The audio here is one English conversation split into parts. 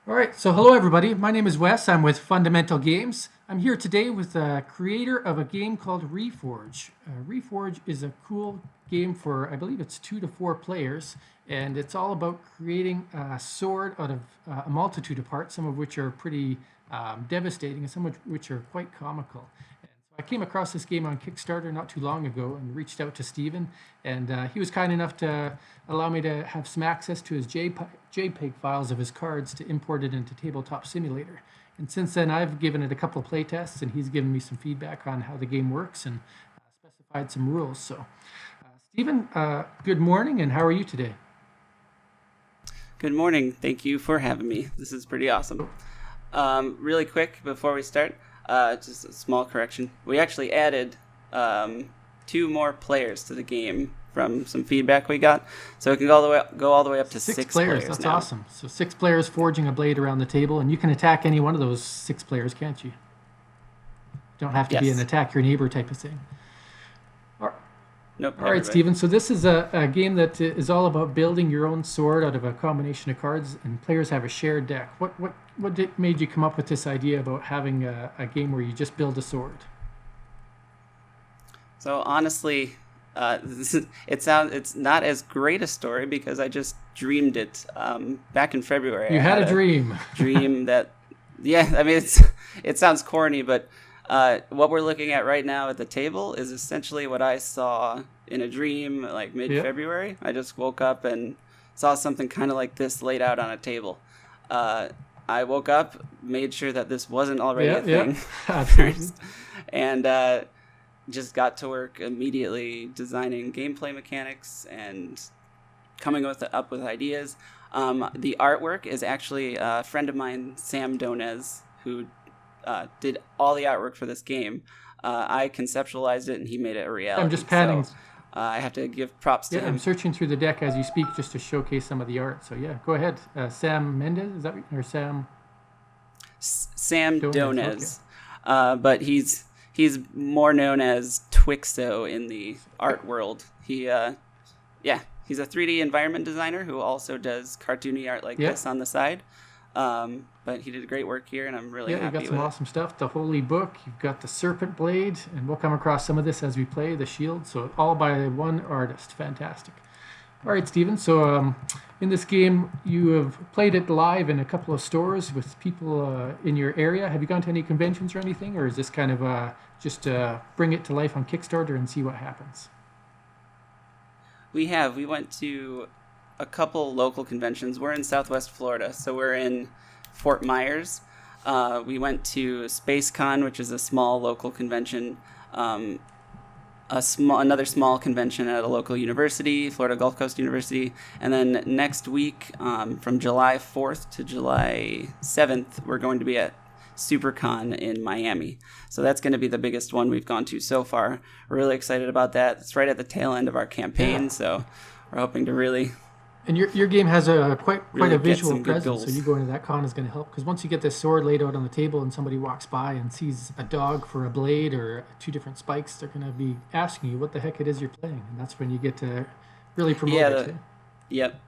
All right, so hello everybody. My name is Wes. I'm with Fundamental Games. I'm here today with the creator of a game called Reforge. Reforge is a cool game for, I believe it's 2 to 4 players, and it's all about creating a sword out of a multitude of parts, some of which are pretty devastating and some of which are quite comical. I came across this game on Kickstarter not too long ago and reached out to Steven, and he was kind enough to allow me to have some access to his JPEG files of his cards to import it into Tabletop Simulator. And since then, I've given it a couple of play tests, and he's given me some feedback on how the game works and specified some rules. So, Steven, good morning, and how are you today? Good morning. Thank you for having me. This is pretty awesome. Really quick before we start, just a small correction. We actually added 2 more players to the game from some feedback we got, so it can go all the way up to 6 players. That's now. Awesome. So 6 players forging a blade around the table, and you can attack any one of those 6 players, can't you? Don't have to be an attack your neighbor type of thing. Nope. All right, Steven. So this is a game that is all about building your own sword out of a combination of cards, and players have a shared deck. What made you come up with this idea about having a game where you just build a sword? So honestly, it's not as great a story because I just dreamed it back in February. You had a dream. Dream that, yeah. I mean, it sounds corny, but what we're looking at right now at the table is essentially what I saw in a dream, like mid-February. Yep. I just woke up and saw something kind of like this laid out on a table. I woke up, made sure that this wasn't already a thing first, and just got to work immediately designing gameplay mechanics and coming up with ideas. The artwork is actually a friend of mine, Sam Donez, who did all the artwork for this game. I conceptualized it and he made it a reality. I'm just panning. So, I have to give props to him. I'm searching through the deck as you speak just to showcase some of the art. So yeah, go ahead. Sam Mendez, is that or Sam? Sam Donez. Okay. But he's more known as Twixo in the art world. He's a 3D environment designer who also does cartoony art like this on the side. But he did great work here, and I'm really happy with it. You got some awesome stuff. The Holy Book, you've got the Serpent Blade, and we'll come across some of this as we play, the Shield. So all by one artist. Fantastic. All right, Steven. So in this game, you have played it live in a couple of stores with people in your area. Have you gone to any conventions or anything, or is this kind of just bring it to life on Kickstarter and see what happens? We went to a couple local conventions. We're in Southwest Florida, so we're in Fort Myers. We went to SpaceCon, which is a small local convention, another small convention at a local university, Florida Gulf Coast University, and then next week, from July 4th to July 7th, we're going to be at SuperCon in Miami. So that's going to be the biggest one we've gone to so far. We're really excited about that. It's right at the tail end of our campaign, so we're hoping to really... And your game has quite a visual presence, so you going to that con is going to help. Because once you get this sword laid out on the table and somebody walks by and sees a dog for a blade or 2 different spikes, they're going to be asking you what the heck it is you're playing. And that's when you get to really promote it. Yep.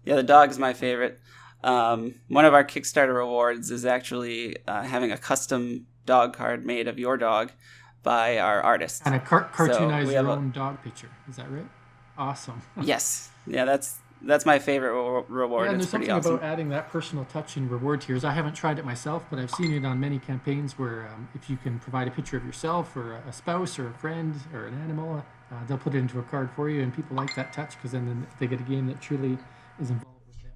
Yeah, the dog is my favorite. One of our Kickstarter rewards is actually having a custom dog card made of your dog by our artist. And cartoonize your own dog picture. Is that right? Awesome. Yes. Yeah, that's my favorite reward. Yeah, and it's there's pretty something awesome about adding that personal touch and reward tiers. I haven't tried it myself, but I've seen it on many campaigns where if you can provide a picture of yourself or a spouse or a friend or an animal, they'll put it into a card for you, and people like that touch because then they get a game that truly is involved with them.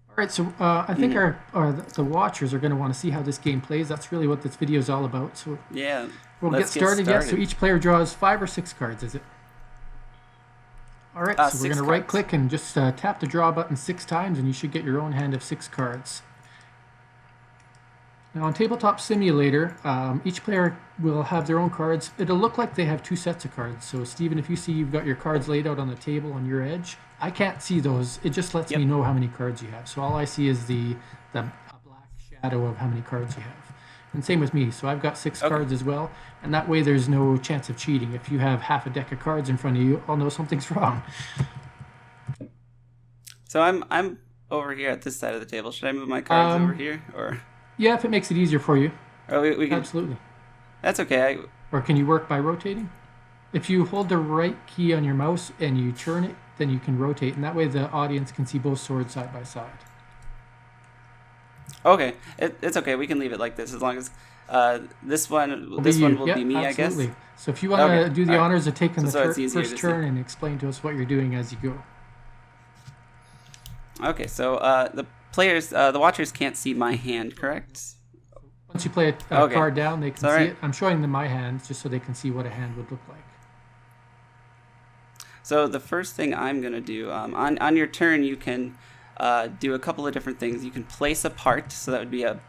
All right, so I think the watchers are going to want to see how this game plays. That's really what this video is all about. So yeah, we'll get started. Yes, so each player draws 5 or 6 cards, is it? All right, so we're going to right-click and just tap the draw button 6 times, and you should get your own hand of 6 cards. Now on Tabletop Simulator, each player will have their own cards. It'll look like they have 2 sets of cards. So Steven, if you see you've got your cards laid out on the table on your edge, I can't see those. It just lets me know how many cards you have. So all I see is a black shadow of how many cards you have. And same with me. So I've got 6 cards as well. And that way there's no chance of cheating. If you have half a deck of cards in front of you, I'll know something's wrong. So I'm over here at this side of the table. Should I move my cards over here, or? Yeah, if it makes it easier for you. Or we can. Absolutely. That's okay. Or can you work by rotating? If you hold the right key on your mouse and you turn it, then you can rotate, and that way the audience can see both swords side by side. Okay, it's okay. We can leave it like this as long as this one will be me, absolutely. I guess. So if you want to do the honors of taking the first turn see. and explain to us what you're doing as you go. Okay, so the watchers can't see my hand, correct? Once you play a card down, they can see it. I'm showing them my hand just so they can see what a hand would look like. So the first thing I'm going to do, on your turn, you can do a couple of different things. You can place a part, so that would be a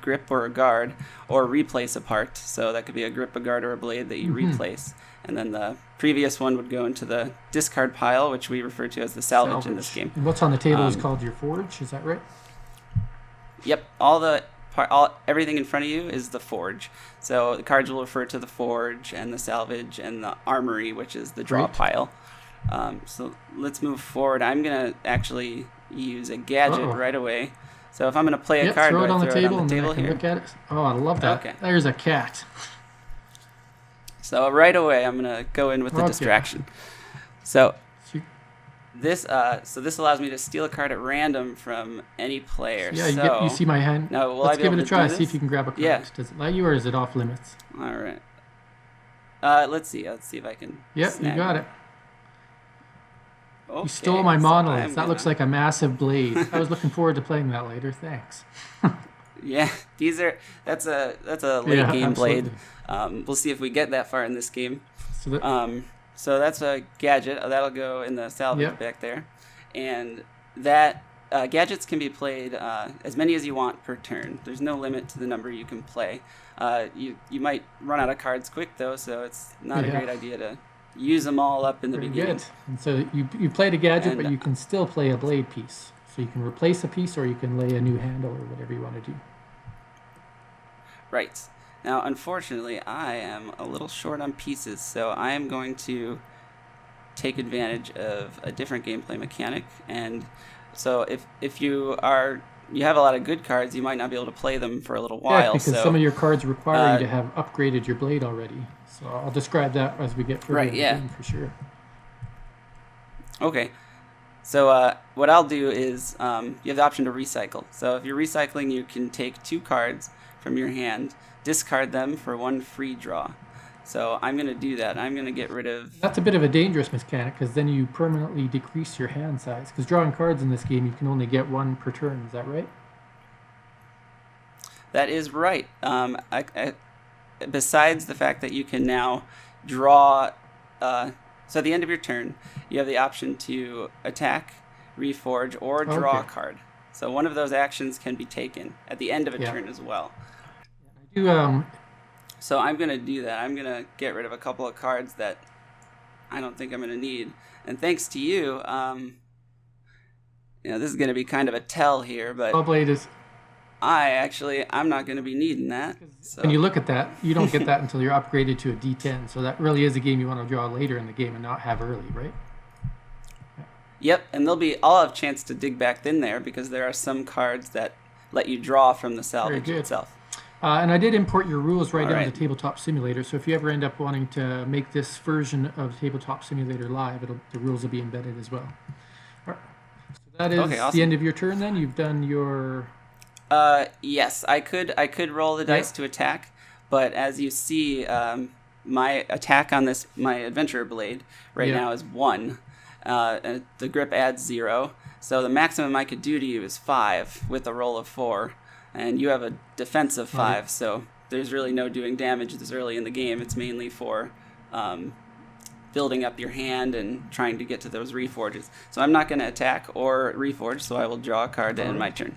grip or a guard, or replace a part, so that could be a grip, a guard, or a blade that you replace. And then the previous one would go into the discard pile, which we refer to as the salvage in this game. And what's on the table is called your forge, is that right? Yep, everything in front of you is the forge. So the cards will refer to the forge and the salvage and the armory, which is the draw pile. So let's move forward. I'm going to actually use a gadget right away. So if I'm going to play a card, throw it on the table and here. Look at it. Oh, I love that. Okay. There's a cat. So right away, I'm going to go in with the distraction. So this allows me to steal a card at random from any player. Yeah, you see my hand. Now, Let's give it a try. See if you can grab a card. Yeah. Does it let you, or is it off limits? All right. Let's see. Let's see if I can. Yep, you got it. Okay, you stole my monolith. That looks like a massive blade. I was looking forward to playing that later. Thanks. Yeah, that's a late game blade. We'll see if we get that far in this game. So that's a gadget. That'll go in the salvage back there. And that gadgets can be played as many as you want per turn. There's no limit to the number you can play. You might run out of cards quick, though, so it's not a great idea to use them all up in the beginning. Good. And so you played a gadget, but you can still play a blade piece. So you can replace a piece, or you can lay a new handle, or whatever you want to do. Right. Now, unfortunately, I am a little short on pieces, so I am going to take advantage of a different gameplay mechanic. And so if you have a lot of good cards, you might not be able to play them for a little while. Yeah, because some of your cards require you to have upgraded your blade already. So I'll describe that as we get further in the game for sure. Okay. So what I'll do is you have the option to recycle. So if you're recycling, you can take 2 cards from your hand, discard them for 1 free draw. So I'm going to do that. I'm going to get rid of... That's a bit of a dangerous mechanic, because then you permanently decrease your hand size. Because drawing cards in this game, you can only get 1 per turn. Is that right? That is right. Besides the fact that you can now draw... so at the end of your turn, you have the option to attack, reforge, or draw a card. So one of those actions can be taken at the end of a turn as well. So I'm going to do that. I'm going to get rid of a couple of cards that I don't think I'm going to need. And thanks to you, this is going to be kind of a tell here, but I'm not going to be needing that. So. When you look at that, you don't get that until you're upgraded to a D10. So that really is a game you want to draw later in the game and not have early, right? Yep, and I'll have a chance to dig back in there because there are some cards that let you draw from the salvage itself. And I did import your rules into the Tabletop Simulator, so if you ever end up wanting to make this version of Tabletop Simulator live, the rules will be embedded as well. All right. So that is awesome. The end of your turn then? You've done your... Yes, I could roll the dice to attack, but as you see, my attack on my adventurer blade now is 1. And the grip adds 0, so the maximum I could do to you is 5 with a roll of 4. And you have a defense of 5, so there's really no doing damage this early in the game. It's mainly for building up your hand and trying to get to those reforges. So I'm not going to attack or reforge, so I will draw a card to end my turn.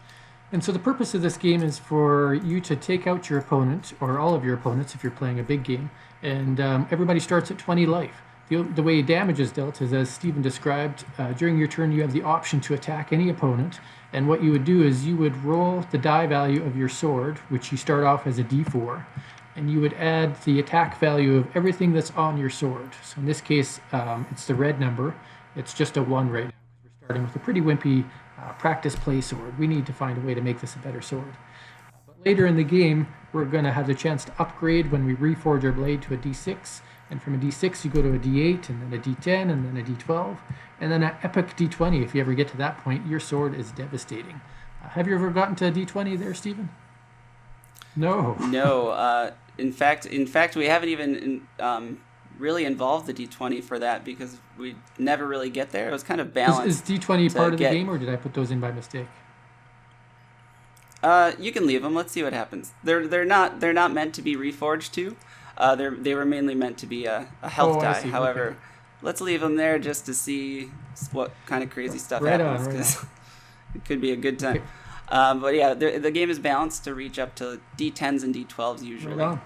And so the purpose of this game is for you to take out your opponent, or all of your opponents if you're playing a big game, and everybody starts at 20 life. The way damage is dealt is, as Stephen described, during your turn you have the option to attack any opponent, and what you would do is you would roll the die value of your sword, which you start off as a d4, and you would add the attack value of everything that's on your sword. So in this case, it's the red number. It's just a 1 right now, because we're starting with a pretty wimpy practice play sword. We need to find a way to make this a better sword. But later in the game, we're going to have the chance to upgrade when we reforge our blade to a D6. And from a D6, you go to a D8, and then a D10, and then a D12, and then an epic D20. If you ever get to that point, your sword is devastating. Have you ever gotten to a D20 there, Stephen? No. No. In fact, we haven't even really involved the D20 for that because we never really get there. It was kind of balanced. Is D20 part of the game, or did I put those in by mistake? You can leave them. Let's see what happens. They're not meant to be reforged to. They were mainly meant to be a health die. However, okay. Let's leave them there just to see what kind of crazy stuff happens, because it could be a good time. Okay. But yeah, the game is balanced to reach up to D10s and D12s usually. Right on.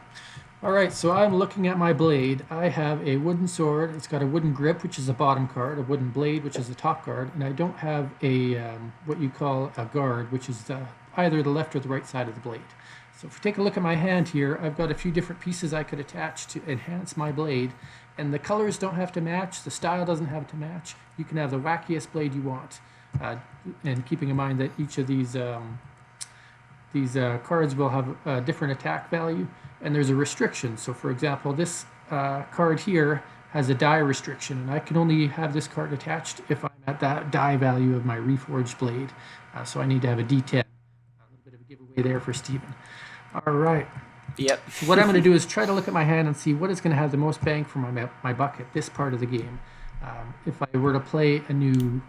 All right, so I'm looking at my blade. I have a wooden sword. It's got a wooden grip, which is a bottom card, a wooden blade, which is a top card, and I don't have a what you call a guard, which is either the left or the right side of the blade. So if you take a look at my hand here, I've got a few different pieces I could attach to enhance my blade, and the colors don't have to match, the style doesn't have to match. You can have the wackiest blade you want, and keeping in mind that each of these cards will have a different attack value, and there's a restriction. So for example, this card here has a die restriction, and I can only have this card attached if I'm at that die value of my reforged blade. So I need to have a D10. A little bit of a giveaway there for Stephen. All right. Yep. So what I'm going to do is try to look at my hand and see what is going to have the most bang for my buck at this part of the game. If I were to play a new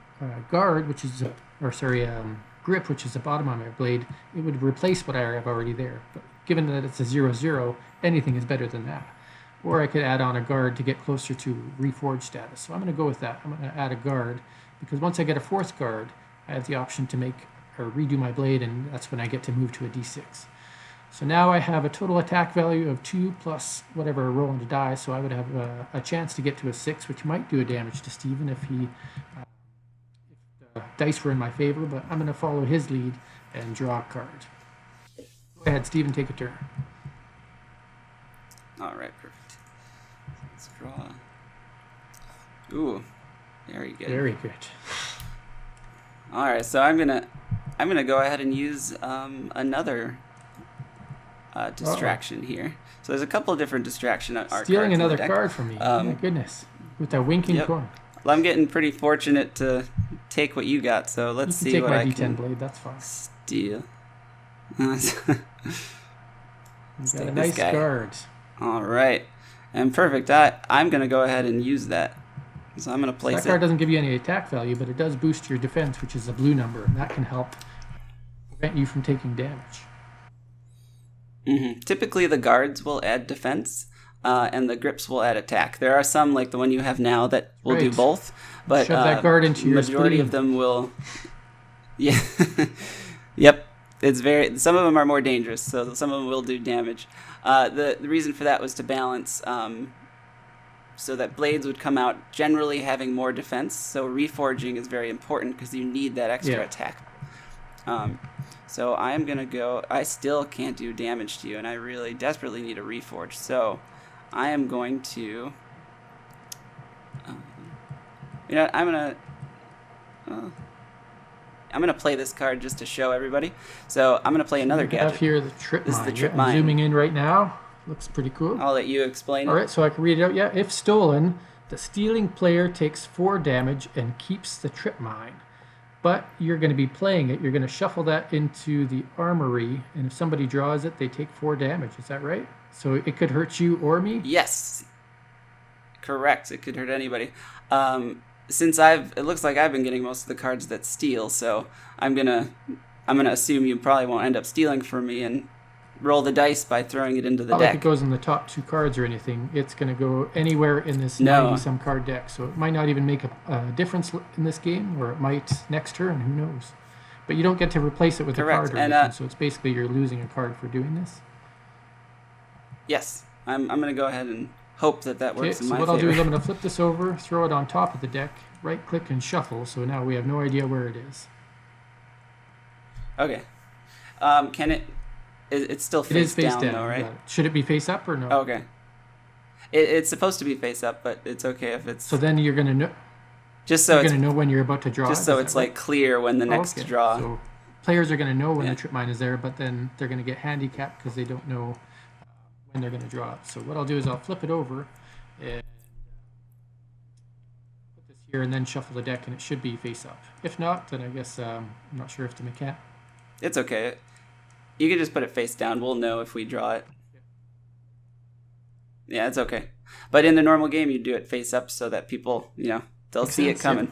guard, which is grip, which is the bottom on my blade, it would replace what I have already there. But given that it's a 0/0, anything is better than that. Or I could add on a guard to get closer to reforged status. So I'm going to go with that. I'm going to add a guard, because once I get a fourth guard, I have the option to make or redo my blade, and that's when I get to move to a D6. So now I have a total attack value of 2 plus whatever I roll into die, so I would have a chance to get to a 6, which might do a damage to Stephen if the dice were in my favor, but I'm going to follow his lead and draw a card. Go ahead, Stephen, take a turn. All right, perfect. Let's draw. Ooh, very good. Very good. All right, so I'm gonna go ahead and use another distraction here. So there's a couple of different distraction art cards. Stealing another card from me. Oh my goodness. With that winking coin. Well, I'm getting pretty fortunate to take what you got, so let's see what I can take my D10 blade, that's fine. Steal. You got a nice card. All right. And perfect. I'm going to go ahead and use that. So I'm going to place it. That card doesn't give you any attack value, but it does boost your defense, which is a blue number, and that can help prevent you from taking damage. Mm-hmm. Typically, the guards will add defense, and the grips will add attack. There are some, like the one you have now, that will do both. But shove that guard into your majority of them will. Yeah. Yep. Some of them are more dangerous, so some of them will do damage. The reason for that was to balance, so that blades would come out generally having more defense. So reforging is very important because you need that extra attack. So I am going to go. I still can't do damage to you, and I really desperately need a reforge. So I am going to. I'm gonna play this card just to show everybody. So I'm gonna play another gadget. I have here the trip mine. This is the trip mine. I'm zooming in right now. Looks pretty cool. I'll let you explain it. All right, so I can read it out. Yeah, if stolen, the stealing player takes 4 damage and keeps the trip mine. But you're going to be playing it. You're going to shuffle that into the armory, and if somebody draws it, they take 4 damage. Is that right? So it could hurt you or me? Yes. Correct. It could hurt anybody. It looks like I've been getting most of the cards that steal, so I'm gonna assume you probably won't end up stealing from me and roll the dice by throwing it into the deck. Not like it goes in the top 2 cards or anything. It's going to go anywhere in this 90-some card deck, so it might not even make a difference in this game, or it might next turn, who knows. But you don't get to replace it with a card or anything, so it's basically you're losing a card for doing this. Yes, I'm going to go ahead and hope that works in my favor. So what I'll do is I'm going to flip this over, throw it on top of the deck, right-click and shuffle, so now we have no idea where it is. Okay. Can it... It's still face down, though, right? Yeah. Should it be face up or no? Okay. It's supposed to be face up, but it's okay if it's... So then you're going to know... Just so you're it's going to know when you're about to draw. Just so it's like clear when the next draw. So players are going to know when the trip mine is there, but then they're going to get handicapped because they don't know when they're going to draw it. So what I'll do is I'll flip it over and put this here and then shuffle the deck, and it should be face up. If not, then I guess I'm not sure if the mechanic. It's okay. You can just put it face down. We'll know if we draw it. Yeah, it's okay. But in the normal game, you do it face up so that people, they'll see it coming.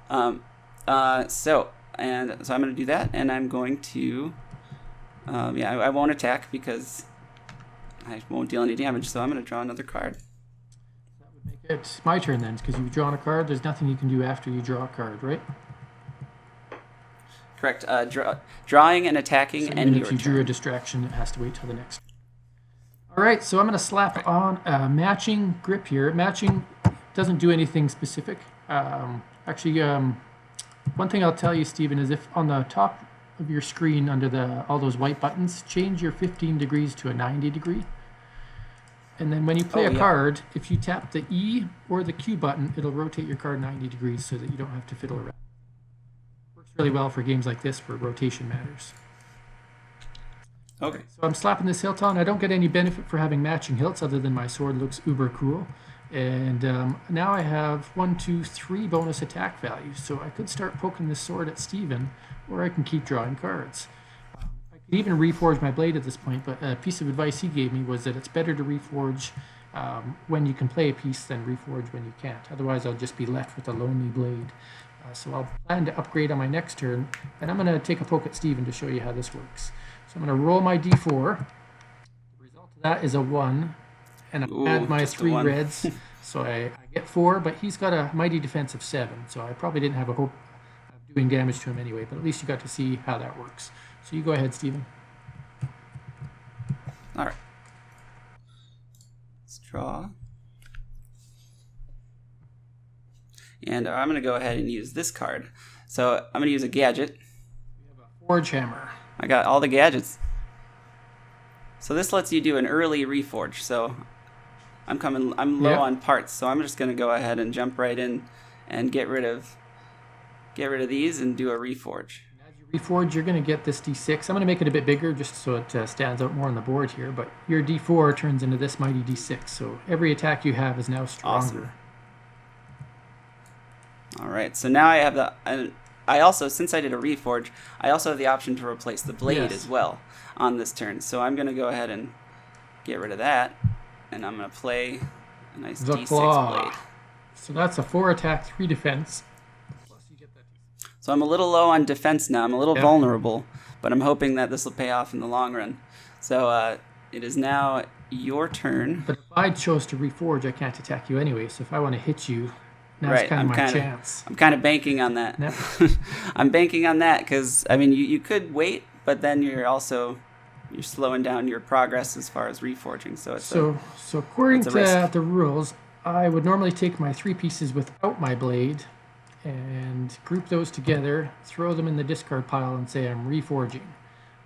So I'm going to do that, and I'm going to, I won't attack because I won't deal any damage, so I'm going to draw another card. That would make it my turn then, because you've drawn a card. There's nothing you can do after you draw a card, right? Correct. Drawing and attacking, so and if you drew a distraction, it has to wait till the next. All right, so I'm going to slap on a matching grip here. Matching doesn't do anything specific. Actually, one thing I'll tell you, Stephen, is if on the top of your screen under all those white buttons, change your 15 degrees to a 90 degree. And then when you play a card, if you tap the E or the Q button, it'll rotate your card 90 degrees so that you don't have to fiddle around. Works really well for games like this where rotation matters. Okay. So I'm slapping this hilt on. I don't get any benefit for having matching hilts other than my sword looks uber cool. And now I have 1, 2, 3 bonus attack values. So I could start poking this sword at Steven, or I can keep drawing cards. I could even reforge my blade at this point, but a piece of advice he gave me was that it's better to reforge when you can play a piece than reforge when you can't. Otherwise, I'll just be left with a lonely blade. So I'll plan to upgrade on my next turn, and I'm going to take a poke at Steven to show you how this works. So I'm going to roll my d4. The result of that is a 1, and I add my 3 reds, so I get 4, but he's got a mighty defense of 7, so I probably didn't have a hope of doing damage to him anyway, but at least you got to see how that works. So you go ahead, Steven. All right. Let's draw. And I'm going to go ahead and use this card. So I'm going to use a gadget. We have a Forge Hammer. I got all the gadgets. So this lets you do an early reforge. So I'm low on parts, so I'm just going to go ahead and jump right in and get rid of these and do a reforge. As you reforge, you're going to get this d6. I'm going to make it a bit bigger just so it stands out more on the board here, but your d4 turns into this mighty d6. So every attack you have is now stronger. Awesome. All right, so now I have I also, since I did a reforge, I also have the option to replace the blade as well on this turn. So I'm going to go ahead and get rid of that, and I'm going to play a nice D6 blade. So that's a 4 attack, 3 defense. Plus you get that. So I'm a little low on defense now. I'm a little vulnerable, but I'm hoping that this will pay off in the long run. So it is now your turn. But if I chose to reforge, I can't attack you anyway. So if I want to hit you, now's kind of my chance. I'm kind of banking on that. I'm banking on that because, I mean, you could wait, but then you're slowing down your progress as far as reforging. So it's so according to the rules, I would normally take my 3 pieces without my blade and group those together, throw them in the discard pile, and say I'm reforging.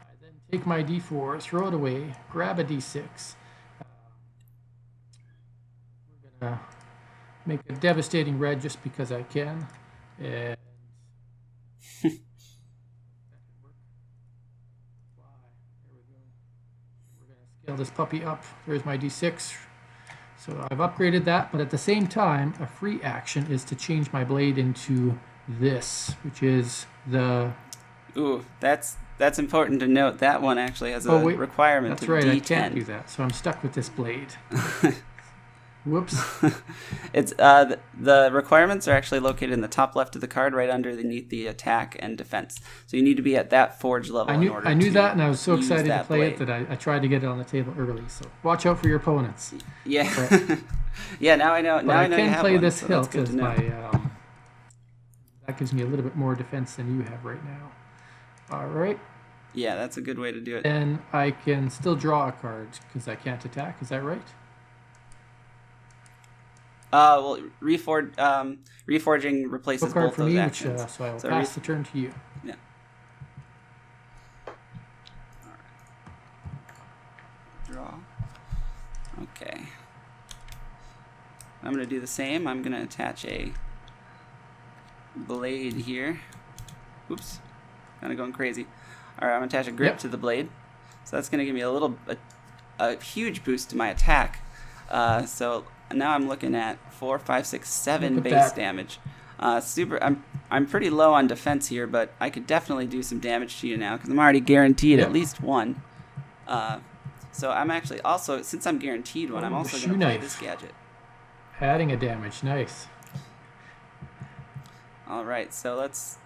I then take my d4, throw it away, grab a d6. We're gonna make a devastating red just because I can, and that can work. There we go. We're going to scale this puppy up. There's my d6. So I've upgraded that, but at the same time, a free action is to change my blade into this, which is the... Ooh, that's important to note. That one actually has a requirement of D10. That's right, I can't do that. that, so I'm stuck with this blade. Whoops. It's the requirements are actually located in the top left of the card, right underneath the attack and defense. So you need to be at that forge level. I knew that, and I was so excited to play it that I tried to get it on the table early. So watch out for your opponents. Yeah, yeah. Now I know. Now I know can you have play one, this so hilt as my. That gives me a little bit more defense than you have right now. All right. Yeah, that's a good way to do it. And I can still draw a card because I can't attack. Is that right? Well, reforging replaces both those actions. So I will pass the turn to you. Yeah. All right. Draw. Okay. I'm going to do the same. I'm going to attach a blade here. Oops, kind of going crazy. All right, I'm gonna attach a grip to the blade, so that's gonna give me a huge boost to my attack. So now I'm looking at 4, 5, 6, 7 base damage. I'm pretty low on defense here, but I could definitely do some damage to you now because I'm already guaranteed at least one. So I'm actually also, since I'm guaranteed one, I'm also going to play this gadget. Adding a damage, nice. All right, so let's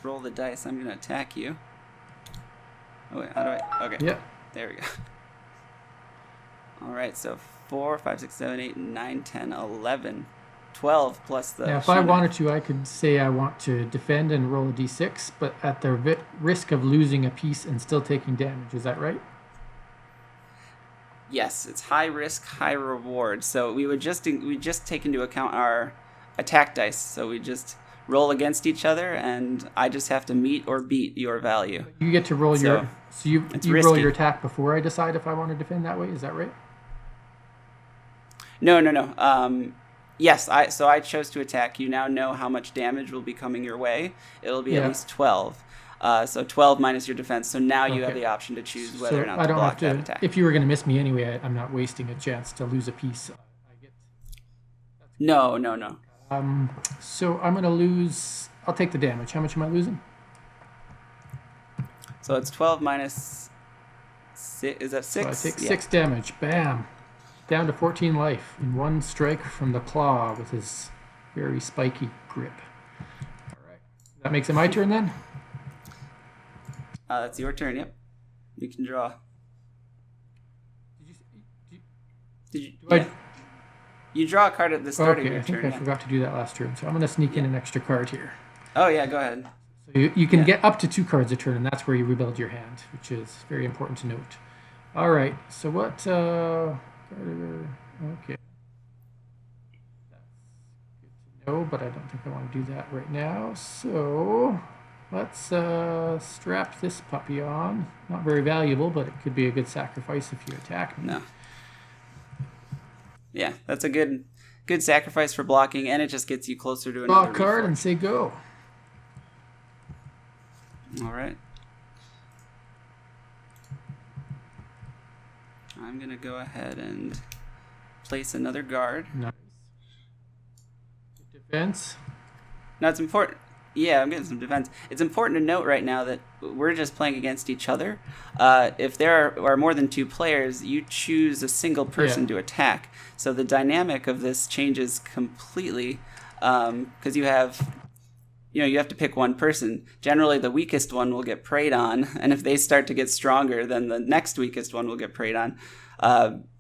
roll the dice. I'm going to attack you. Oh wait, how do I? Okay. Yeah. There we go. All right, so 4, 5, 6, 7, 8, 9, 10, 11, 12 plus the. Now, if I wanted to, I could say I want to defend and roll a d6, but at the risk of losing a piece and still taking damage. Is that right? Yes, it's high risk, high reward. So we just take into account our attack dice. So we just roll against each other, and I just have to meet or beat your value. You get to roll you risky. roll your attack before I decide if I want to defend that way. Is that right? No. Yes, so I chose to attack. You now know how much damage will be coming your way. It'll be at least 12. So 12 minus your defense. So now you have the option to choose whether or not to block that attack. If you were going to miss me anyway, I'm not wasting a chance to lose a piece. No. So I'm going to lose. I'll take the damage. How much am I losing? So it's 12 minus 6. Is that 6? So I take 6 damage. Bam. Down to 14 life in one strike from the claw with his very spiky grip. All right. That makes it my turn then? That's your turn, yep. You can draw. You draw a card at the start of your turn. Okay, I think I forgot to do that last turn, so I'm going to sneak in an extra card here. Oh, yeah, go ahead. So you can get up to 2 cards a turn, and that's where you rebuild your hand, which is very important to note. All right, so what... okay. That's good to know, but I don't think I want to do that right now. So let's strap this puppy on. Not very valuable, but it could be a good sacrifice if you attack me. No. Yeah, that's a good sacrifice for blocking, and it just gets you closer to another draw a card and say go. All right. I'm going to go ahead and place another guard. Nice. Defense. Now, it's important. Yeah, I'm getting some defense. It's important to note right now that we're just playing against each other. If there are more than 2 players, you choose a single person to attack. So the dynamic of this changes completely because you have to pick one person. Generally, the weakest one will get preyed on, and if they start to get stronger, then the next weakest one will get preyed on.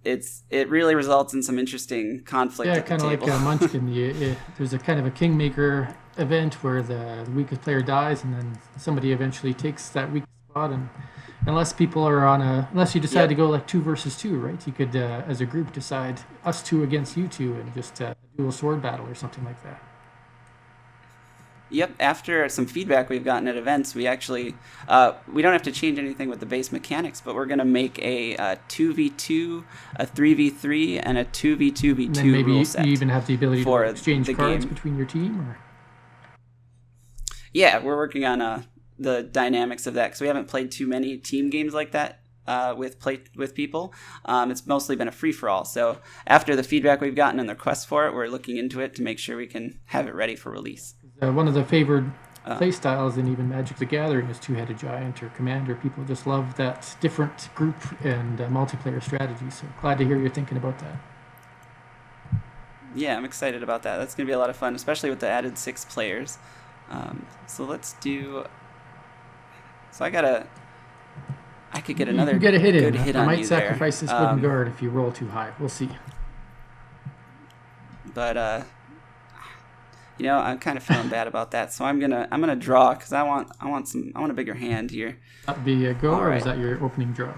It really results in some interesting conflict at the table. Yeah, kind of like Munchkin. There's a kind of a kingmaker event where the weakest player dies, and then somebody eventually takes that weak spot. And unless people are unless you decide to go like 2 versus 2, right? You could, as a group, decide us 2 against you 2 and just do a sword battle or something like that. Yep, after some feedback we've gotten at events, we actually, we don't have to change anything with the base mechanics, but we're going to make a 2v2, a 3v3, and a 2v2v2 and then maybe rule set. You even have the ability to exchange cards between your team? Or? Yeah, we're working on the dynamics of that, because we haven't played too many team games like that with people. It's mostly been a free-for-all, so after the feedback we've gotten and the requests for it, we're looking into it to make sure we can have it ready for release. One of the favored play styles in even Magic the Gathering is Two-Headed Giant or Commander. People just love that different group and multiplayer strategy. So glad to hear you're thinking about that. Yeah, I'm excited about that. That's going to be a lot of fun, especially with the added 6 players. So let's do... So I could get another get a hit good in. hit I on might you sacrifice there. this wooden guard if you roll too high. We'll see. But I'm kind of feeling bad about that, so I'm gonna draw because I want a bigger hand here. That be a go, or is that your opening draw?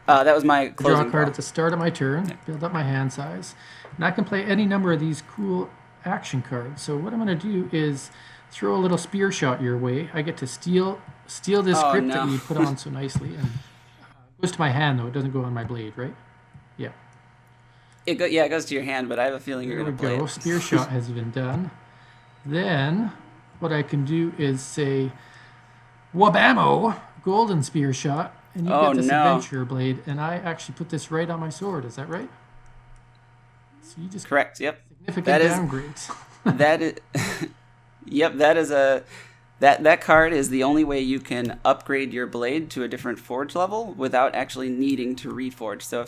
That was my closing draw a card at the start of my turn. Build up my hand size, and I can play any number of these cool action cards. So what I'm gonna do is throw a little spear shot your way. I get to steal this grip that you put on so nicely, and it goes to my hand though. It doesn't go on my blade, right? Yeah. It goes to your hand, but I have a feeling you're going to play it. Spear shot has been done. Then what I can do is say, wabamo, golden spear shot, and you get this adventure blade, and I actually put this right on my sword. Is that right? So you just correct. Yep. Significant downgrades. That is. Yep. That is that card is the only way you can upgrade your blade to a different forge level without actually needing to reforge. So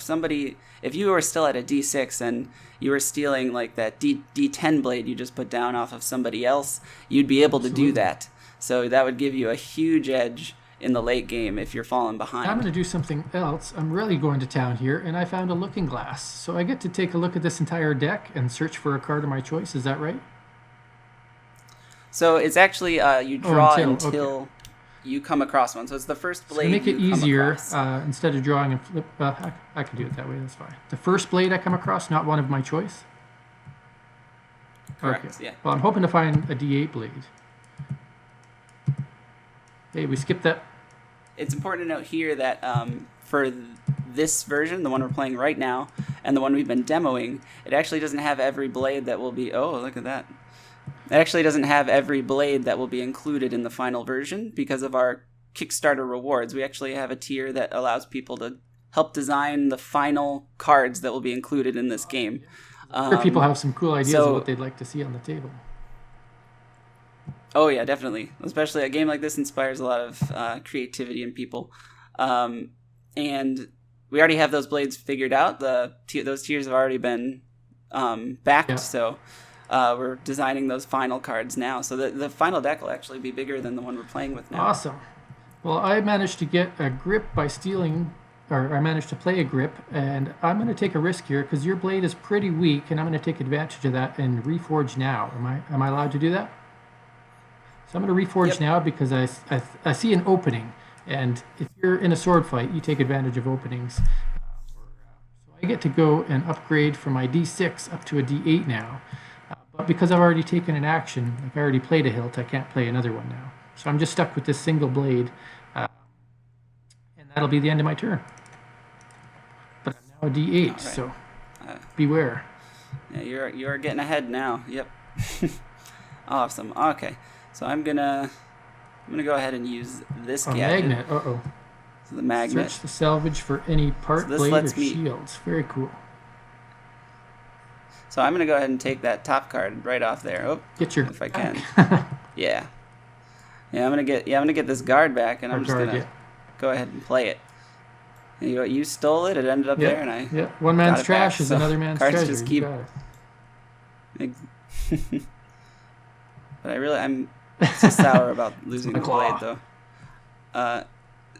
if you were still at a D6 and you were stealing like that D10 blade you just put down off of somebody else, you'd be able to do that. So that would give you a huge edge in the late game if you're falling behind. I'm going to do something else. I'm really going to town here, and I found a looking glass. So I get to take a look at this entire deck and search for a card of my choice. Is that right? So it's actually you draw until you come across one. So it's the first blade. To make it easier, instead of drawing and flip, I can do it that way. That's fine. The first blade I come across, not one of my choice. Correct. Okay. Yeah. Well, I'm hoping to find a D8 blade. Hey, we skipped that. It's important to note here that for this version, the one we're playing right now, and the one we've been demoing, it actually doesn't have every blade that will be. Oh, look at that. It actually doesn't have every blade that will be included in the final version because of our Kickstarter rewards. We actually have a tier that allows people to help design the final cards that will be included in this game. Sure, people have some cool ideas of what they'd like to see on the table. Oh yeah, definitely. Especially a game like this inspires a lot of creativity in people. And we already have those blades figured out. Those tiers have already been backed, so we're designing those final cards now. So the final deck will actually be bigger than the one we're playing with now. Awesome. Well, I managed to get a grip by stealing, or I managed to play a grip, and I'm going to take a risk here because your blade is pretty weak, and I'm going to take advantage of that and reforge now. Am I allowed to do that? So I'm going to reforge now because I see an opening, and if you're in a sword fight, you take advantage of openings. So I get to go and upgrade from my D6 up to a D8 now. But because I've already taken an action, like I already played a hilt, I can't play another one now. So I'm just stuck with this single blade, and that'll be the end of my turn. But I'm now a D8, right. So beware. Yeah, you're getting ahead now. Yep. Awesome. Okay. So I'm gonna go ahead and use this gadget. Magnet. So the magnet. Search the salvage for any part, blade, or shields. Very cool. So I'm gonna go ahead and take that top card right off there. Oh, if I can. Yeah. I'm gonna get this guard back, and I'm just gonna go ahead and play it. And you stole it. It ended up there, and I. One man's trash is another man's treasure. Cards just keep. But I'm so sour about losing the blade, though.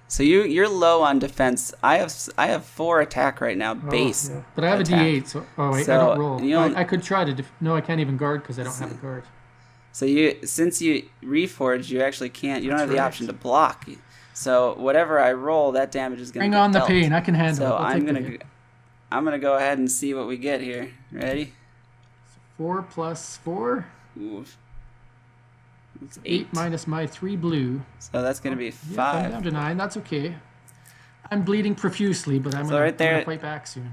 So you're low on defense. I have 4 attack right now, base. Yeah. But I have attack. A D8, so I don't roll. I could try to. No, I can't even guard because I don't have a guard. So since you reforged, you actually can't. You don't have the option to block. So whatever I roll, that damage is going to. Bring on the pain. I can handle it. So I'm gonna go ahead and see what we get here. Ready? 4 plus 4. Ooh. 8 minus my 3 blue. So that's going to be 5. I'm down to 9. That's okay. I'm bleeding profusely, but I'm going to fight back soon.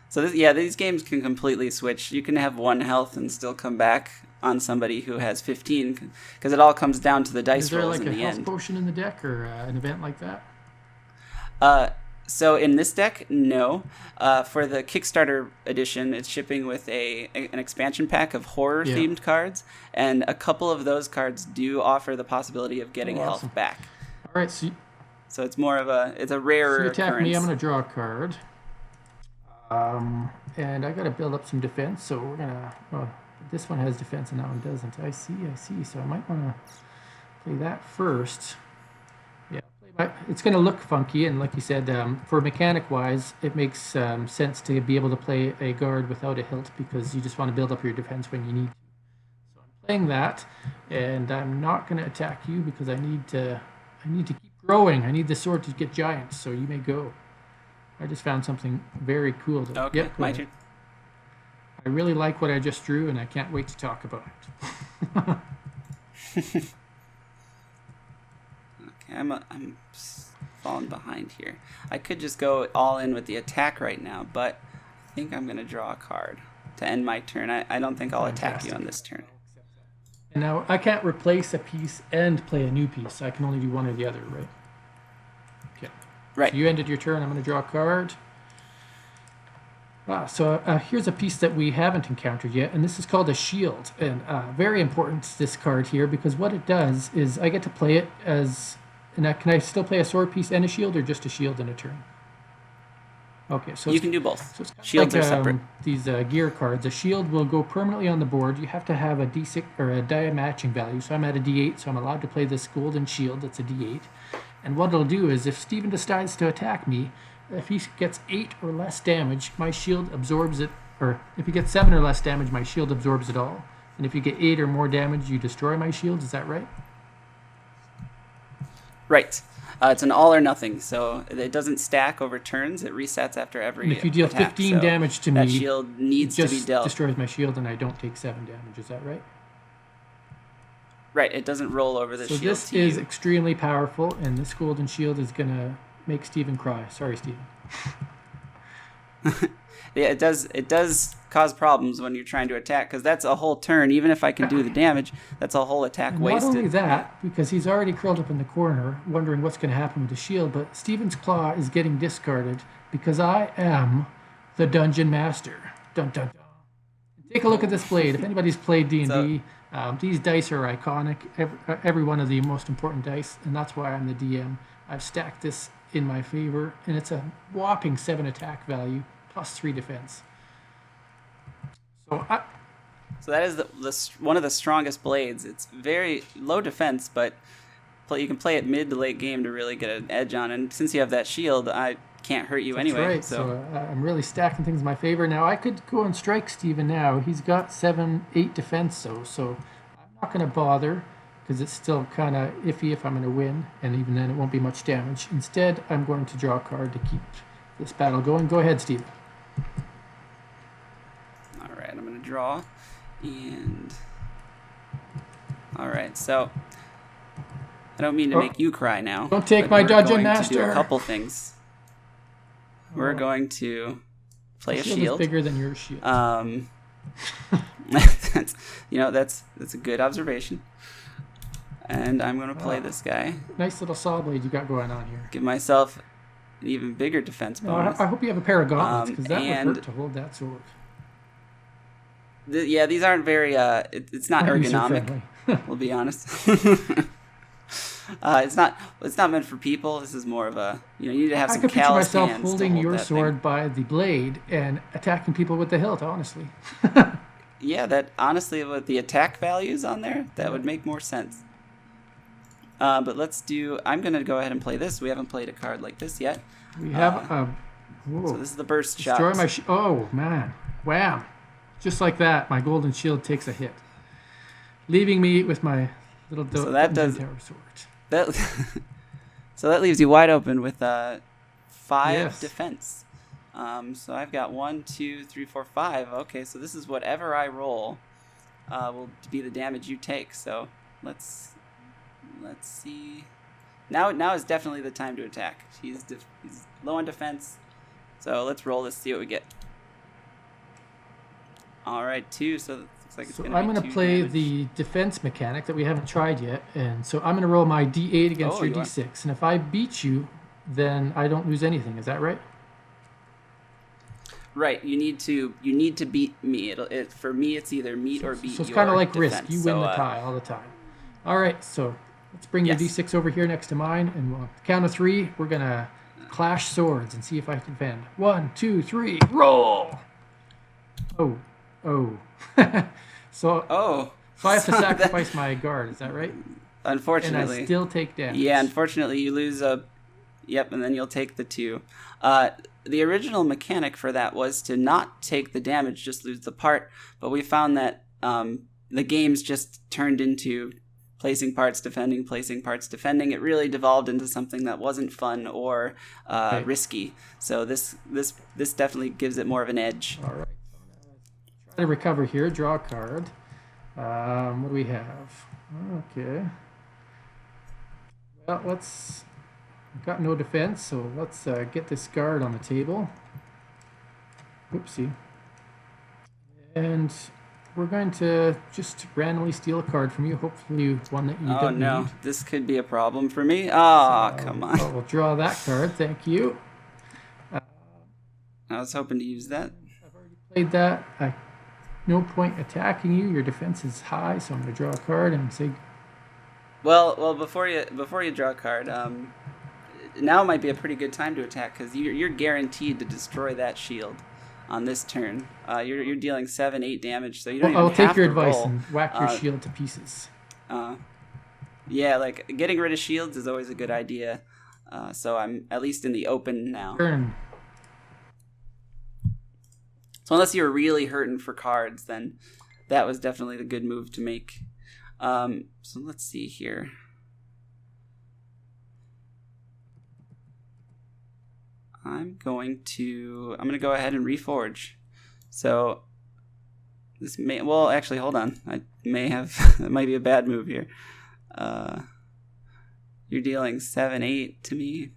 So these games can completely switch. You can have 1 health and still come back on somebody who has 15, because it all comes down to the dice rolls in the end. Is there like a health potion in the deck or an event like that? So in this deck, no. For the Kickstarter edition, it's shipping with an expansion pack of horror-themed cards, and a couple of those cards do offer the possibility of getting health back. All right, so it's more of a rarer occurrence. So you attack me, I'm going to draw a card. And I got to build up some defense, so we're going to... Well, this one has defense and that one doesn't. I see. So I might want to play that first. It's going to look funky, and like you said, for mechanic-wise, it makes sense to be able to play a guard without a hilt because you just want to build up your defense when you need to. So I'm playing that, and I'm not going to attack you because I need to keep growing. I need the sword to get giant, so you may go. I just found something very cool. Okay, my turn. I really like what I just drew, and I can't wait to talk about it. I'm falling behind here. I could just go all in with the attack right now, but I think I'm going to draw a card. to end my turn. I don't think I'll attack you Fantastic. on this turn. And now I can't replace a piece and play a new piece. I can only do one or the other, right? Okay. Right. So you ended your turn. I'm going to draw a card. So here's a piece that we haven't encountered yet, and this is called a shield. And very important, this card here, because what it does is I get to play it as... And can I still play a sword piece and a shield, or just a shield in a turn? Okay, so You can do both. So it's kind of Shields like, are separate. These gear cards. A shield will go permanently on the board. You have to have a D6 or a die matching value. So I'm at a D8, so I'm allowed to play this golden shield. That's a D8. And what it'll do is, if Steven decides to attack me, if he gets 8 or less damage, my shield absorbs it. Or if he gets 7 or less damage, my shield absorbs it all. And if you get 8 or more damage, you destroy my shield. Is that right? Right. It's an all or nothing, so it doesn't stack over turns. It resets after every And if you deal attack, 15 so damage to that me, shield needs it to just be dealt. destroys my shield, and I don't take 7 damage. Is that right? Right. It doesn't roll over the So shield this to is you. extremely powerful, and this golden shield is going to make Steven cry. Sorry, Steven. Yeah, it does cause problems when you're trying to attack, because that's a whole turn. Even if I can do the damage, that's a whole attack And wasted. not only that, because he's already curled up in the corner, wondering what's going to happen with the shield, but Steven's claw is getting discarded because I am the Dungeon Master. Dun dun dun. Take a look at this blade. If anybody's played D&D, these dice are iconic. Every one of the most important dice, and that's why I'm the DM. I've stacked this in my favor, and it's a whopping 7 attack value plus 3 defense. So that is one of the strongest blades. It's very low defense, but you can play it mid to late game to really get an edge on. And since you have that shield, I can't hurt you anyway. Right. So I'm really stacking things in my favor. Now I could go and strike Steven now. He's got 7-8 defense, so I'm not going to bother because it's still kind of iffy if I'm going to win, and even then it won't be much damage. Instead, I'm going to draw a card to keep this battle going. Go ahead, Steven. All right, I'm going to draw. And all right, so I don't mean to make you cry now. Don't take but my we're Dungeon going to do Master. a couple things. We're going to play a Shield shield. is bigger than your shield. That's a good observation. And I'm going to play this guy. Nice little saw blade you got going on here. Give myself an even bigger defense bonus. I hope you have a pair of gauntlets, because that and- would hurt to hold that sword. These aren't very. It's not ergonomic. User-friendly. We'll be honest. It's not meant for people. This is more of a. You need to have I some could picture calloused myself hands to holding hold your that sword thing. by the blade and attacking people with the hilt, honestly. Yeah, that honestly, with the attack values on there, that would make more sense. But let's do. I'm gonna go ahead and play this. We haven't played a card like this yet. We have So this is the burst shot. destroy my oh man, wham! Just like that, my golden shield takes a hit, leaving me with my little So that does- tower sword. That so that leaves you wide open with 5 Yes. defense. So I've got 1, 2, 3, 4, 5. Okay, so this is whatever I roll will be the damage you take. So let's see. Now is definitely the time to attack. He's low on defense. So let's roll this, see what we get. All right, 2. So it looks like it's So going I'm to going to play the defense mechanic that we haven't tried yet, and so I'm going to roll my D8 against your you are. D6, and if I beat you, then I don't lose anything. Is that right? Right, you need to beat me. For me, it's either meet or beat. So it's your kind of like defense. Risk. You win the tie all the time. All right, so let's bring Yes. your D6 over here next to mine, and we'll count of 3. We're going to clash swords and see if I can defend. 1, 2, 3, roll! Oh. So I have to sacrifice my guard. Is that right? Unfortunately. And I still take damage. Yeah, unfortunately, you lose a. Yep, and then you'll take the 2. The original mechanic for that was to not take the damage, just lose the part. But we found that the games just turned into placing parts, defending, placing parts, defending. It really devolved into something that wasn't fun or risky. So this definitely gives it more of an edge. All right. Try to recover here. Draw a card. What do we have? Okay. Well, I've got no defense, so let's get this guard on the table. Oopsie. And we're going to just randomly steal a card from you, hopefully one that you Oh don't no, need. this could be a problem for me. Oh, So, come on. we'll draw that card, thank you. I was hoping to use that. I've already played that. No point attacking you. Your defense is high, so I'm going to draw a card and say. Well, before you draw a card, now might be a pretty good time to attack because you're guaranteed to destroy that shield on this turn. You're dealing 7-8 damage, so you don't I'll even have take your to advice roll. and whack your shield to pieces. Yeah, like getting rid of shields is always a good idea. So I'm at least in the open now. Turn. So unless you're really hurting for cards, then that was definitely the good move to make. So let's see here. I'm going to go ahead and reforge. So this may, well, actually, hold on. I may have, it might be a bad move here. You're dealing 7-8 to me.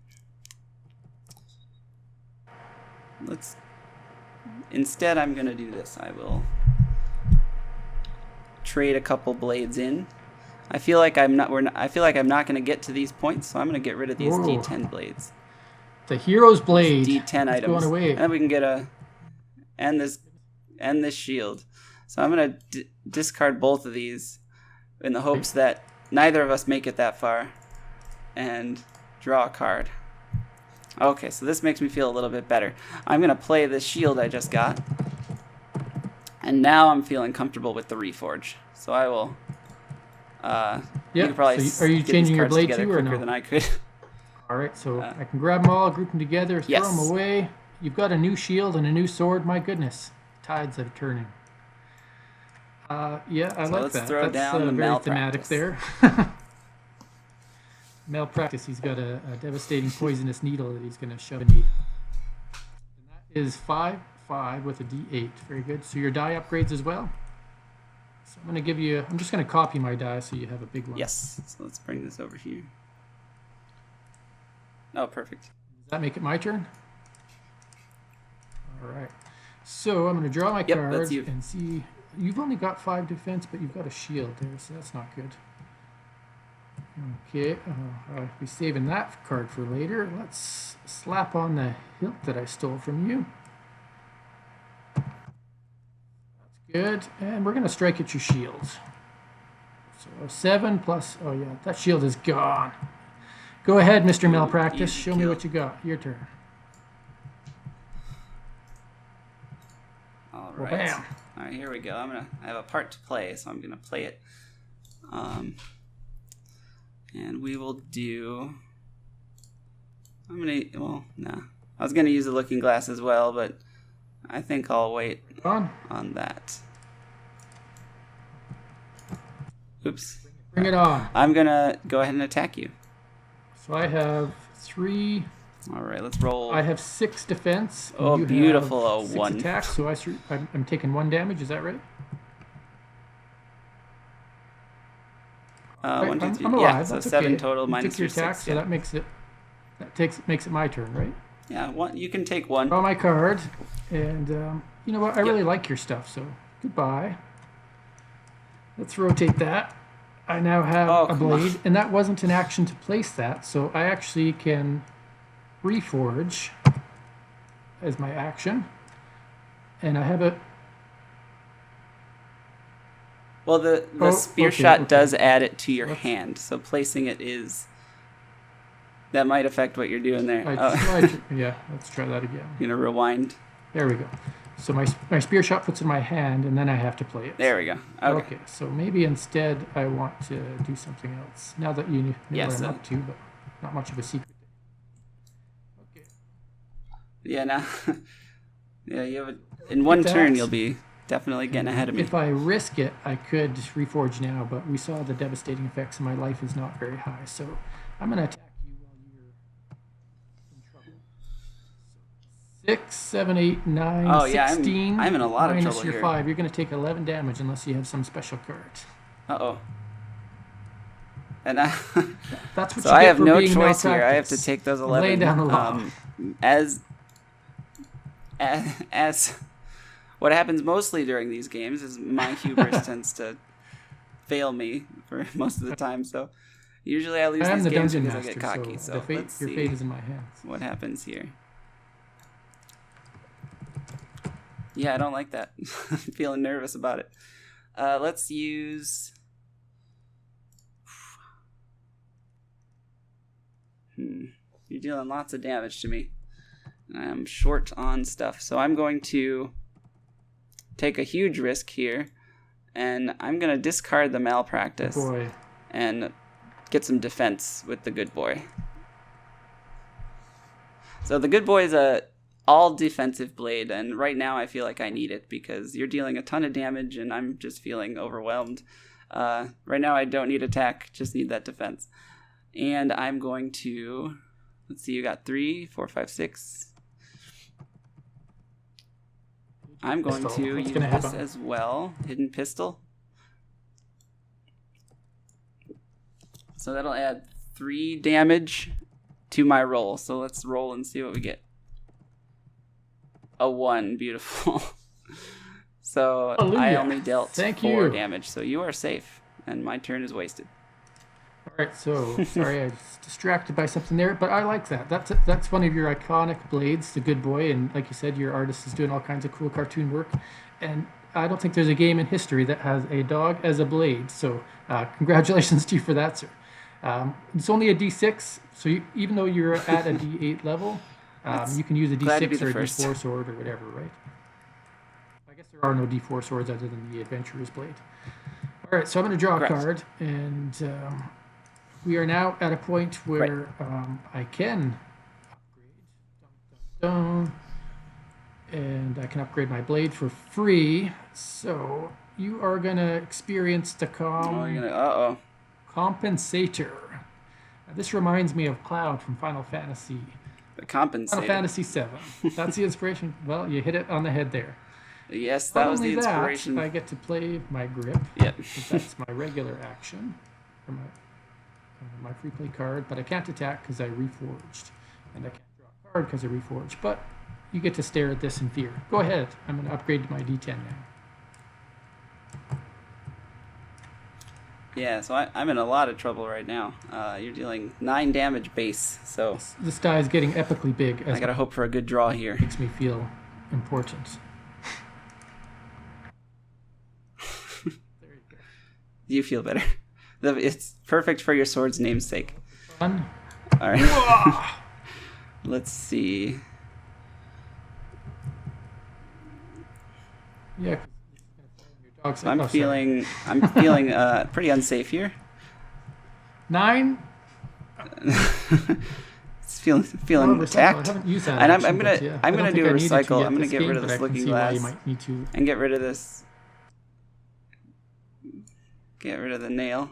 Instead, I'm going to do this. I will trade a couple blades in. I feel like I'm not going to get to these points, so I'm going to get rid of these D10 blades. The hero's blade. D10 items. Going away. And then we can get and this shield. So I'm going to discard both of these in the hopes that neither of us make it that far and draw a card. Okay, so this makes me feel a little bit better. I'm going to play this shield I just got. And now I'm feeling comfortable with the Reforge. So I will you can probably so are you get changing these your cards blade together too or quicker no? than I could. All right, so I can grab them all, group them together, throw them away. You've got a new shield and a new sword. My goodness, tides are turning. Yeah, I like let's that. throw That's down the very malpractice. thematic there. Malpractice. He's got a devastating poisonous needle that he's going to shove in you. And that is 5/5 with a D8. Very good. So your die upgrades as well. So I'm going to give you. I'm just going to copy my die so you have a big one. Yes. So let's bring this over here. Oh, perfect. Does that make it my turn? All right. So I'm going to draw my card that's you. and see. You've only got 5 defense, but you've got a shield there, so that's not good. Okay, I'll be saving that card for later. Let's slap on the hilt that I stole from you. That's good. And we're going to strike at your shields. So 7 plus... Oh, yeah, that shield is gone. Go ahead, Mr. Malpractice. Show me what you got. Your turn. All right. Well, bam. All right, here we go. I have a part to play, so I'm gonna play it. And we will do. Well, no. I was gonna use the looking glass as well, but I think I'll wait on that. Oops. Bring it on. I'm gonna go ahead and attack you. So I have 3. All right, let's roll. I have 6 defense. Oh, you beautiful. Have 6 1 attacks, so I'm taking 1 damage. Is that right? 1, 2, 3. I'm alive. Yeah, so That's 7 okay. total You minus took your your attack, 6. so that makes it my turn, right? Yeah, you can take 1. Draw my card, and you know what? I really like your stuff, so goodbye. Let's rotate that. I now have a blade, and that wasn't an action to place that, so I actually can reforge as my action, and I have a. Well, the spear shot does add it to your hand, so placing it that might affect what you're doing there. Yeah, let's try that again. You're gonna rewind. There we go. So my spear shot puts in my hand, and then I have to play it. There we go. Okay. So maybe instead I want to do something else. Now that you know what I'm up to, but not much of a secret. Okay. Yeah. Now. Yeah. You have in one turn you'll be definitely getting ahead of me. If I risk it, I could reforge now, but we saw the devastating effects, and my life is not very high. So I'm going to attack you while you're in trouble. 6, 7, 8, 9, 16. I'm in a lot of trouble minus your 5. You're going to take 11 damage unless you have some special card. Uh-oh. And that's what so you I get have for no being choice here. I have to malpractice. take those 11. Lay down the law. As what happens mostly during these games is my hubris tends to fail me for most of the time. So usually I lose I am these the games dungeon because master, I get cocky. So let's your see fate is in my hands. what happens here. Yeah, I don't like that. I'm feeling nervous about it. Let's use... You're dealing lots of damage to me. I'm short on stuff, so I'm going to take a huge risk here, and I'm going to discard the malpractice and get some defense with the good boy. So the good boy is a all defensive blade, and right now I feel like I need it because you're dealing a ton of damage and I'm just feeling overwhelmed. Right now I don't need attack, just need that defense. And I'm going to, let's see, you got 3, 4, 5, 6. I'm going to use this as well. Hidden pistol. So that'll add 3 damage to my roll. So let's roll and see what we get. A 1, beautiful. So Hallelujah. I only dealt Thank 4 you. damage, so you are safe, and my turn is wasted. All right, so sorry I was distracted by something there, but I like that. That's one of your iconic blades, the good boy, and like you said, your artist is doing all kinds of cool cartoon work, and I don't think there's a game in history that has a dog as a blade. So congratulations to you for that, sir. It's only a D6, so even though you're at a D8 level. You can use a D6 or a D4 sword or whatever, right? I guess there are no D4 swords other than the Adventurer's Blade. All right, so I'm going to draw a card, and we are now at a point where I can upgrade. And I can upgrade my blade for free. So you are going to experience the Compensator. Now, this reminds me of Cloud from Final Fantasy. Final Fantasy VII. That's the inspiration. Well, you hit it on the head there. Yes, that was the inspiration. That, I get to play my grip. Yep. That's my regular action. For my free play card. But I can't attack because I reforged. And I can't draw a card because I reforged. But you get to stare at this in fear. Go ahead. I'm going to upgrade to my D10 now. Yeah, so I'm in a lot of trouble right now. You're dealing 9 damage base, so... This die is getting epically big. I gotta hope for a good draw here. Makes me feel important. There you go. You feel better. It's perfect for your sword's namesake. Fun. All right. Let's see. Yeah. I'm feeling pretty unsafe here. 9. It's feeling attacked. I haven't used that. And I'm gonna do a recycle. I'm gonna get rid of this looking glass and get rid of this. Get rid of the nail.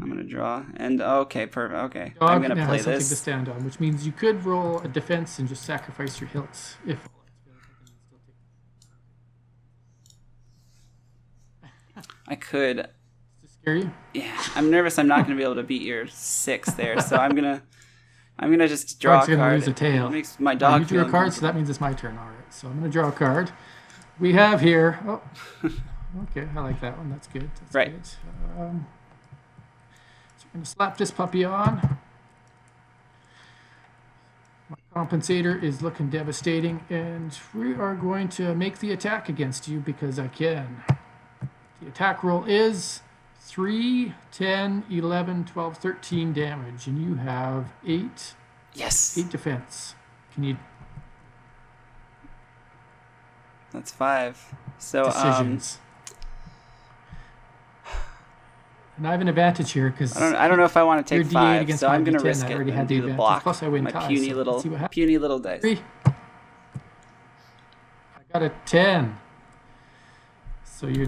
I'm gonna draw and okay, perfect. Okay, I'm gonna play something this. to stand on, which means you could roll a defense and just sacrifice your hilts if. I could. Does this scare you? Yeah, I'm nervous. I'm not going to be able to beat your 6 there, so I'm gonna just draw a card. Lose a tail. It makes my dog. You drew a card, so that means it's my turn. All right, so I'm going to draw a card. We have here. Oh, okay, I like that one. That's good. That's right. Good. So we're going to slap this puppy on. My compensator is looking devastating, and we are going to make the attack against you because I can. The attack roll is 3, 10, 11, 12, 13 damage, and you have 8. Yes. 8 defense. Can you? That's 5. So decisions. And I have an advantage here because I don't know if I want to take 5, so I'm going to risk it and do the block. Plus I win my ties, puny little dice. 3. I got a 10. So you're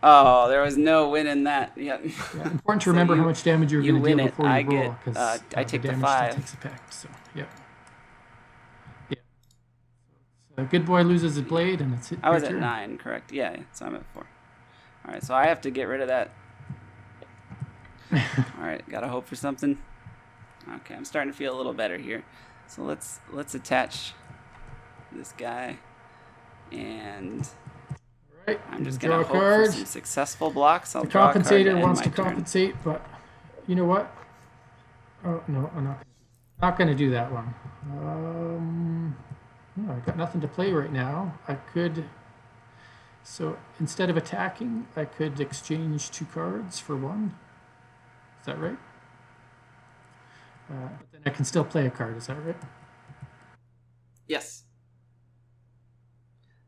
Oh, there was no win in that. Yeah. Yeah, important to remember how much damage you're going to deal before you roll. I take the 5. Takes effect, so, yeah. So good boy loses his blade, and it's I was at 9, correct? Yeah, so I'm at 4. All right, so I have to get rid of that. All right, gotta hope for something. Okay, I'm starting to feel a little better here. So let's attach this guy, and Right. I'm just Draw gonna a hope for card. some successful blocks. I'll The draw a card to compensator end wants my to turn. compensate, but you know what? Oh no, I'm not going to do that one. No, I've got nothing to play right now. I could. So instead of attacking, I could exchange 2 cards for 1. Is that right? But then I can still play a card. Is that right? Yes.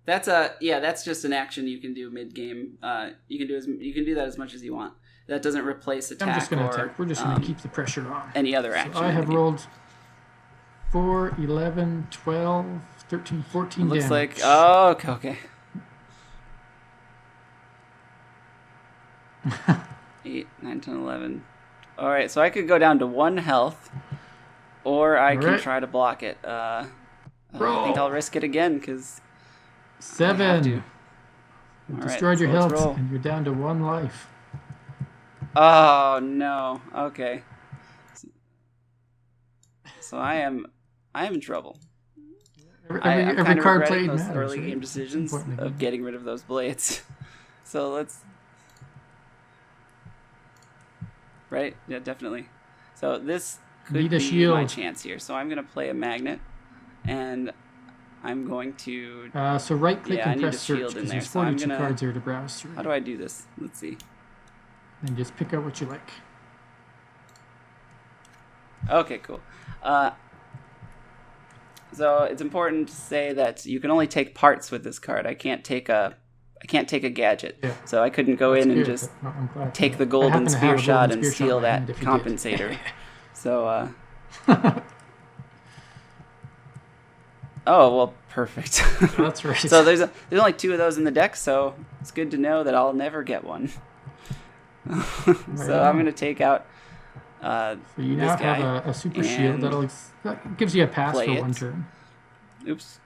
That's just an action you can do mid game. You can do that as much as you want. That doesn't replace attack. I'm just going to attack. We're just going to keep the pressure on. Any other action. So I have rolled 4, 11, 12, 13, 14 Looks damage. like okay. 8, 9, 10, 11. All right, so I could go down to 1 health, or I can try to block it. I think I'll risk it again because 7. You destroyed your health, roll. and you're down to 1 life. Oh no. Okay. So I am in trouble. I'm Every kind card of played those matters, early right? game decisions of getting rid of those blades. So let's. Right? Yeah, definitely. So this could be my chance here. So I'm going to play a magnet, and I'm going to. So right click and press search because there's 42 cards here to browse through. How do I do this? Let's see. And just pick out what you like. Okay, cool. So it's important to say that you can only take parts with this card. I can't take a gadget. Yeah. So I couldn't go in and just take the golden spear shot and steal that compensator. So oh, well, perfect. That's right. So there's only 2 of those in the deck, so it's good to know that I'll never get one. So I'm going to take out so you now have a super shield that gives you a pass for 1 turn. Oops.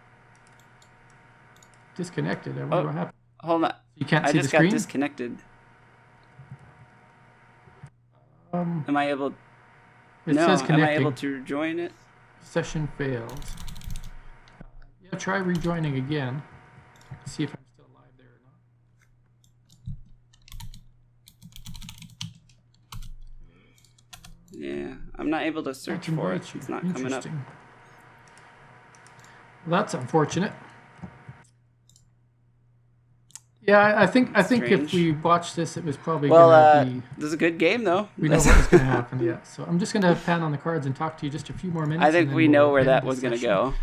Disconnected. I wonder what happened. Hold on. You can't see the screen? I just got disconnected. Am I able? Says connecting. Am I able to join it? Session failed. Yeah, try rejoining again. See if I'm still live there or not. Yeah, I'm not able to search for it. It's not coming up. Well, that's unfortunate. Yeah, I think if we watched this, it was probably going to be. This is a good game, though. We know what was going to happen. Yeah, so I'm just going to pan on the cards and talk to you just a few more minutes. I think we know where that was going to go.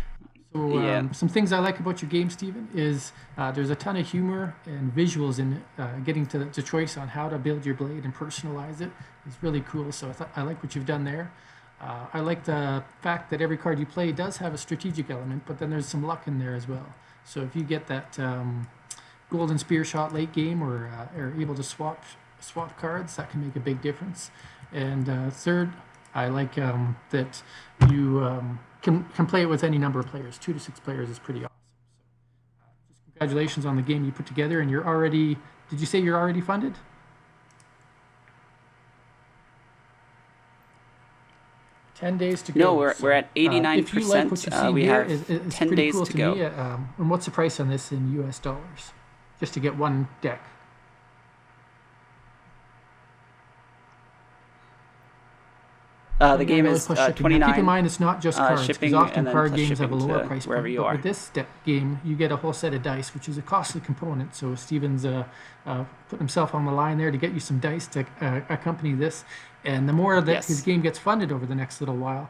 So some things I like about your game, Stephen, is there's a ton of humor and visuals in it. Getting to choice on how to build your blade and personalize it is really cool. So I like what you've done there. I like the fact that every card you play does have a strategic element, but then there's some luck in there as well. So if you get that golden spear shot late game or are able to swap cards, that can make a big difference. And third, I like that you can play it with any number of players. 2 to 6 players is pretty awesome. So just congratulations on the game you put together. And you're already, did you say you're already funded? $10 days to go. No, we're at 89%. We have 10 days to go. And what's the price on this in US dollars? Just to get 1 deck. The game is 29. Now, keep in mind, it's not just cards. Shipping, because often and then card plus games have a shipping lower to price wherever point. you But are. with this game, you get a whole set of dice, which is a costly component. So Steven's put himself on the line there to get you some dice to accompany this. And the more that his game gets funded over the next little while,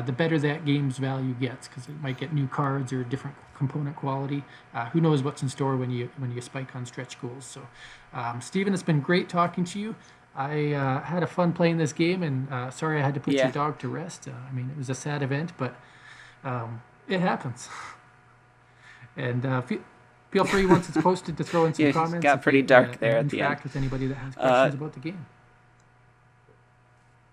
the better that game's value gets, because it might get new cards or different component quality. Who knows what's in store when you spike on stretch goals. So, Stephen, it's been great talking to you. I had a fun playing this game, and sorry I had to put your dog to rest. I mean, it was a sad event, but it happens. And feel free once it's posted to throw in some comments. It got pretty dark there at the end. Interact with anybody that has questions about the game.